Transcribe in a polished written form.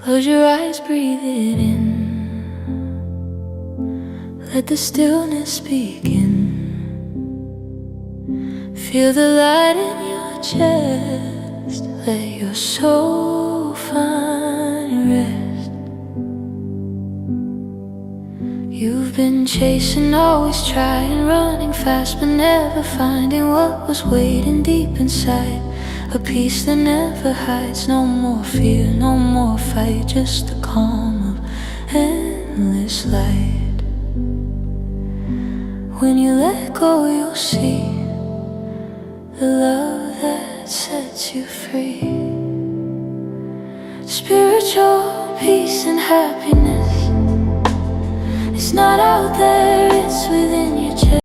Close your eyes, breathe it in. Let the stillness begin. Feel the light in your chest. Let your soul find rest. You've been chasing, always trying, running fast, but never finding what was waiting deep inside. A peace that never hides. No more fear, no more fight, just the calm of endless light. When you let go, you'll see the love that sets you free. Spiritual peace and happiness, it's not out there, it's within your chest.